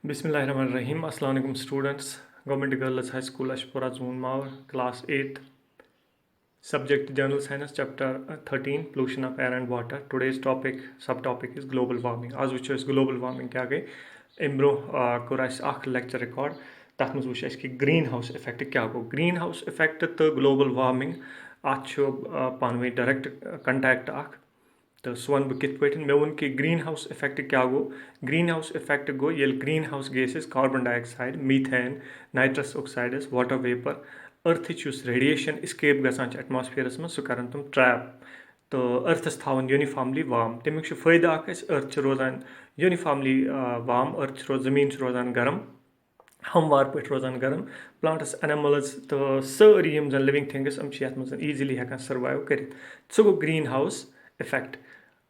Bismillahirrahmanirrahim. Assalamu alaikum students. Government Girls High School Ashpura Zone Mawar, Class 8th. Subject General Science, Chapter 13, Pollution of Air and Water. Today's subtopic is global warming. As which is global warming kya gay? Imbro koras akh lecture record. That means which is ki greenhouse effect kya go? Greenhouse effect to global warming. Acho panwe direct contact akh. तो so one बह कित पे मे वोन कि green house effect क्या गो green house effect गो ये green house gases carbon dioxide methane nitrous oxides water vapour earth radiation escape गसान एटमॉस्फेयरस में सह कर तुम ट्रैप तो अर्थस थावन यूनिफॉर्मली वार्म तमिक फायदा अर्थ रोजान यूनिफॉर्मली वार्म अर्थ जमीन रोजान गर्म हमवार पे रोजान गर्म प्लांट्स एनिमल्स तो सारी यम जन लिविंग थिंग्स हम ये ईजिली हेकान सर्वाइव कर सह गो ग्रीन हाउस इफेक्ट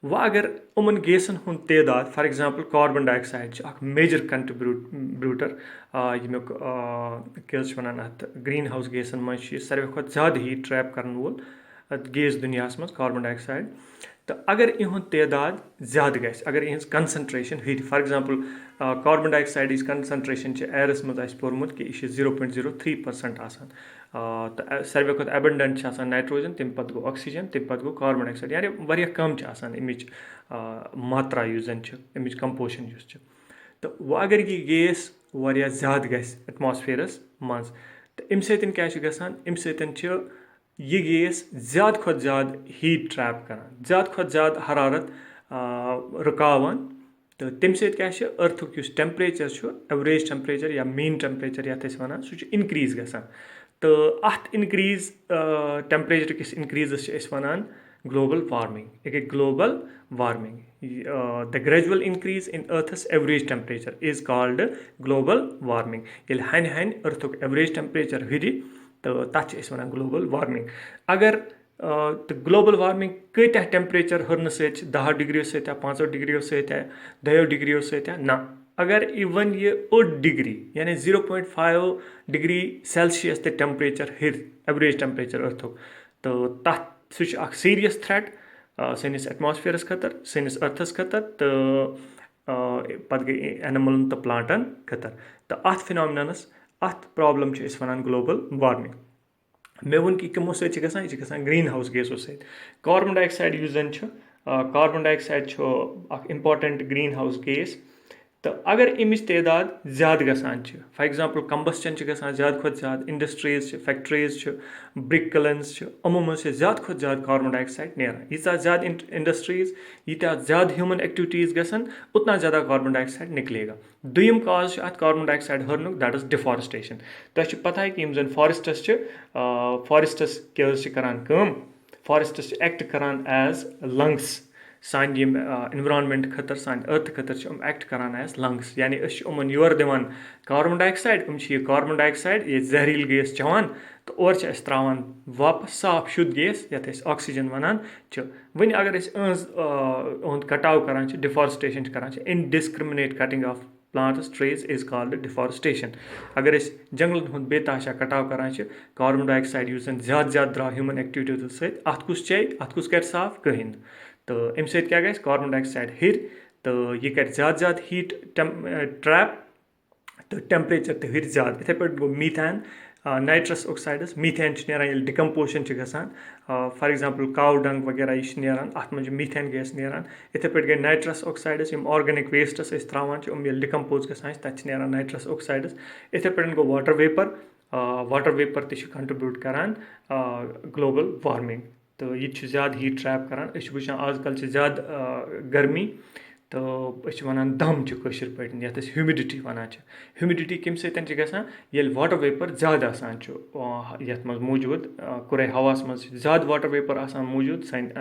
वह अगर उमन गैसन हुंद तादाद for example carbon dioxide major contributor यमुक क्या वन अत ग्रीन हाउस गैसन मज सारे खुद ज़्यादा हीट ट्रैप कर वोल गैस दुनिया मज कार्बन डाइऑक्साइड तो अगर इहुंद तादाद ज़्यादा गैस अगर इहज कंसनट्रेशन हट for example carbon dioxide concentration Aires मज पोर्मुत कि यह 0.03% आसान तो सारे खुद एबंडेंट नाइट्रोजन तम पे गो ऑक्सीजन तम पे गो कार्बन डाइऑक्साइड यानी वारिया कम अमिच मात्रा अमिच कंपोजिशन तो वह अगर यह गैस वारिया ज़्यादा गैस एटमॉस्फेयरस मज तो अम सतन क्या अम सतन यह गैस ज़्यादा खुद ज़्यादा हीट ट्रैप करान ज़्यादा खुद ज़्यादा हरारत रुकावान तो तम क्या अर्थुक टेम्परेचर एवरेज टेम्परेचर या मीन टेम्परेचर ये वन सह इनक्रीज गसान तो अत इनक्रीज टेम्परेचर किस इनक्रीजस वन ग्लोबल वार्मिंग एक global warming the gradual increase in earth's average temperature is called global warming ये हन हन अर्थुक एवरेज टेम्परेचर हुर तो तथ वन ग्लोबल वार्मिंग अगर तो ग्लोबल वार्मिंग कत्या टेम्परेचर हरन 10 डिग्रियों सत्या 5 डिग्रियों सत्या 2 डिग्रियों सत्या ना अगर इवन ये 8 डिग्री यानी 0.5 डिग्री सेल्सियस ते टेम्परेचर हिर एवरेज टेम्परेचर अर्थुक तो तथ सह सीरियस थ्रेट सैनिस एटमॉस्फेयरस खतर सैनिस अर्थस खतर तो पत गई एनिमलन तो प्लांटन खतर तो अत फिनोमिनस अत प्रॉब्लम वन ग्लोबल वार्मिंग मे वो कि कमो सह ग्रीन हाउस गैसों सत कार्बन डाइऑक्साइड जन carbon dioxide important green house gas तो अगर अमिच तादाद ज़्यादा गसान फॉर एग्जांपल कंबस्टन गसान ज़्यादा खुद ज़्यादा इंडस्ट्रीज फैक्ट्रीज ब्रिक कलन्स अमो मज ज़्यादा खुद ज़्यादा कार्बन डाइऑक्साइड नेरान यीत्या ज़्यादा इंडस्ट्रीज यीत्या ज़्यादा ह्यूमन एक्टिविटीज़ गसन उतना ज़्यादा कार्बन डाइऑक्साइड निकलेगा दुयम काज अत कार्बन डाइऑक्साइड हरनुक दैट इज डिफॉरेस्टेशन तह पता है कि जन फॉरेस्टस क्या करान फॉरेस्टस एक्ट करान एज लंग्स सान इन्वायरमेंट खतर सान अर्थ खतर एक्ट करान एज लंग्स यानी उमन योर दिवान कार्बन डाइऑक्साइड यह कार्बन डाइऑक्साइड ये जहरील गैस चवान तो और त्रावान वापस साफ शुद्ध गैस ये ऑक्सीजन वनान वन अगर कटाव करान डिफॉरेस्टेशन करान indiscriminate cutting of plants trees is called deforestation अगर जंगलन हुंद बेतहाशा कटाव करान कार्बन डाइऑक्साइड जन ज़्यादा द्राव ह्यूमन एक्टिविटीज सत अत कुस चे अत कुस कर साफ कहीं तो अम सत क्या कार्बन डाइऑक्साइड हिर तो यह कर ज़्यादा हीट ट्रैप तो टेम्परेचर तो हुर ज़्यादा इथे पे गो मीथेन नाइट्रस ऑक्साइडस मीथेन नीरान डिकम्पोजिशन गसान फॉर एग्जांपल काव डंग वगैरह यह नीरान अत मज मीथेन गैस नीरान इथे पे गई नाइट्रस ऑक्साइडस ऑर्गेनिक वेस्टस त्रावान डिकम्पोज गसान तथ नीरान नाइट्रस ऑक्साइडस इथे पे गो वाटर वेपर कंट्रीब्यूट करान ग्लोबल वार्मिंग तो यह ज़्यादा हीट ट्रैप करान वो आजकल ज़्यादा गर्मी तो वन दम कशर पे ये ह्यूमिडिटी वनान ह्यूमिडिटी कम सतन गसान वाटर वेपर ज़्यादा आसान ये मौजूद कुरे हवास मज ज़्यादा वाटर वेपर आसान मौजूद सान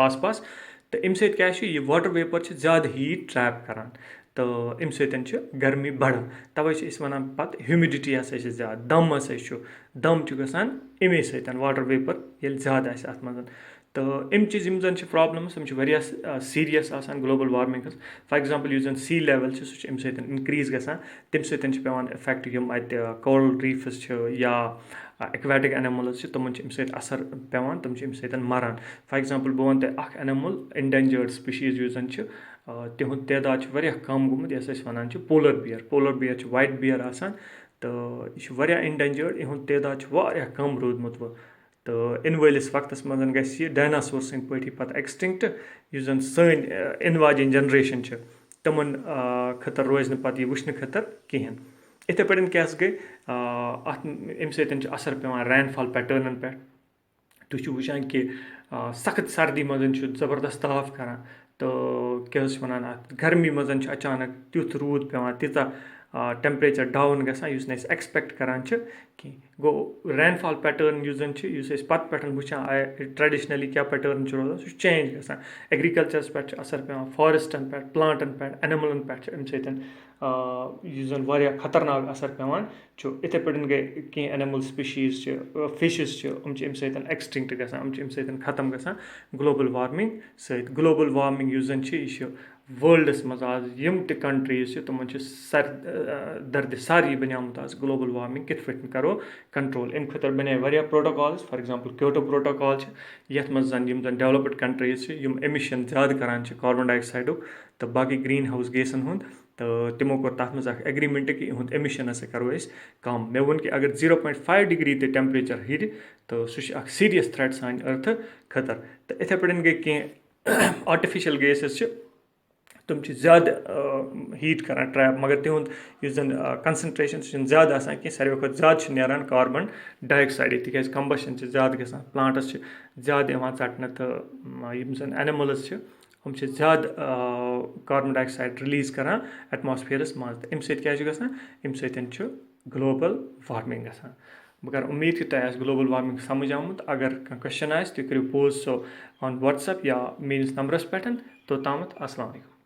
आस पास तो अम सत क्या वाटर वेपर ज़्यादा हीट ट्रैप करान तो अम सतन गर्मी बढ़ान तवे वन पे ह्यूमिडिटी ज़्यादा दम गसान अमे सतन वाटर वेपर ये ज़्यादा अत मज तो अम चीज जन problems serious global warming for example जन सी लेवल सह सत इनक्रीज गसान तम सतन पेवान इफेक्ट अत कोरल रीफ्स या एक्वेटिक एनिमल्स तमन असर पेवान तम सत मरान फॉर एग्जांपल बह वन तुम एनिमल इंडेंजर्ड स्पीशीज जन تِہُنٛد تعداد چھُ واریاہ کَم گوٚمُت یَس أسۍ وَنان چھِ پولر بِیَر چھِ وایِٹ بِیَر آسان تہٕ یہِ چھُ واریاہ اِنڈینجٲرڈ یِہُنٛد تعداد چھُ واریاہ کَم روٗدمُت وۄنۍ تہٕ اِنہٕ وٲلِس وقتَس منٛز گژھِ یہِ ڈایناسور سٕنٛدۍ پٲٹھی پَتہٕ ایٚکسٹِنٛکٹ یُس زَن سٲنۍ اِنہٕ واجٮ۪ن جَنریشَن چھِ تِمَن خٲطرٕ روزِ نہٕ پَتہٕ یہِ وٕچھنہٕ خٲطرٕ کِہیٖنۍ یِتھَے پٲٹھۍ کیٛاہ گٔے اَتھ اَمہِ سۭتۍ چھُ اَثر پیٚوان رین فال پیٹٲرنَن پٮ۪ٹھ تُہۍ چھِو وٕچھان کہِ سخت سردی منٛز چھُ زبردست تاپھ کَران تہٕ کیٛاہ حظ چھِ وَنان اَتھ گرمی منٛز چھُ اچانک تیُتھ روٗد پیٚوان تیٖژاہ ٹٮ۪مپریچَر ڈاوُن گژھان یُس نہٕ أسۍ ایٚکسپیکٹ کَران چھِ کینٛہہ گوٚو رین فال پیٹٲرن یُس زَن چھِ یُس أسۍ پَتہٕ پٮ۪ٹھ وٕچھان آیہِ ٹرٛیڈِشنٔلی کیٛاہ پیٹٲرن چھُ روزان سُہ چھُ چینٛج گژھان ایٚگرِکَلچَرَس پٮ۪ٹھ چھُ اَثر پیٚوان فارٮ۪سٹَن پٮ۪ٹھ پٕلانٛٹَن پٮ۪ٹھ اَنِمٕلَن پٮ۪ٹھ چھُ اَمہِ سۭتۍ یُس زَن واریاہ خطرناک اَثر پیٚوان چھُ یِتھَے پٲٹھۍ گٔے کینٛہہ اَنِمٕل سٕپیشیٖز چھِ فِشِز چھِ یِم چھِ اَمہِ سۭتۍ ایٚکسٹِنٛکٹ گژھان یِم چھِ اَمہِ سۭتۍ ختم گژھان گلوبَل وارمِنٛگ سۭتۍ گلوبَل وارمِنٛگ یُس زَن چھِ یہِ چھِ وٲلڈَس منٛز آز یِم تہِ کَنٹرٛیٖز چھِ تِمَن چھِ دَردِ ساری بَنیٛومُت آز گلوبَل وارمِنٛگ کِتھ پٲٹھۍ کَرو کَنٹرول اَمہِ خٲطرٕ بَنے واریاہ پرٛوٹوکالٕز فار ایٚگزامپٕل کیوٹو پرٛوٹوکال چھِ یَتھ منٛز زَن یِم زَن ڈیولَپٕڈ کَنٹرٛیٖز چھِ یِم ایٚمِشَن زیادٕ کَران چھِ کاربن ڈاے آکسایڈُک تہٕ باقٕے گرٛیٖن ہاوُس گیسَن ہُنٛد تہٕ تِمو کوٚر تَتھ منٛز اَکھ ایٚگریٖمٮ۪نٛٹ کہِ یِہُنٛد ایٚمِشَن ہَسا کَرو أسۍ کَم مےٚ ووٚن کہِ اگر 0.5 ڈِگری تہِ ٹٮ۪مپریچَر ہِرِ تہٕ سُہ چھُ اَکھ سیٖریَس تھرٛٮ۪ٹ سانہِ أرتھٕ خٲطرٕ تہٕ یِتھَے پٲٹھۍ گٔے کینٛہہ آٹِفِشَل گیسِز چھِ تِم چھِ زیادٕ ہیٖٹ کَران ٹرٛیپ مگر تِہُنٛد یُس زَن کَنسَنٹرٛیشَن سُہ چھِنہٕ زیادٕ آسان کینٛہہ ساروی کھۄتہٕ زیادٕ چھِ نیران کاربن ڈاے آکسایڈٕے تِکیٛازِ کَمبَشَن چھِ زیادٕ گژھان پٕلانٛٹٕس چھِ زیادٕ یِوان ژَٹنہٕ تہٕ یِم زَن اَنِمٕلٕز چھِ یِم چھِ زیادٕ کاربن ڈاے آکسایڈ رِلیٖز کَران ایٹماسفِیَرَس منٛز تہٕ اَمہِ سۭتۍ کیٛاہ چھُ گژھان اَمہِ سۭتۍ چھُ گلوبَل وارمِنٛگ گژھان بہٕ کَرٕ اُمید کہِ تۄہہِ آسہِ گلوبَل وارمِنٛگ سَمٕجھ آمُت اگر کانٛہہ کوسچَن آسہِ تُہۍ کٔرِو پوز سُہ آن وَٹسَپ یا میٲنِس نمبرَس پٮ۪ٹھ توٚتامَتھ اَسلامُ علیکُم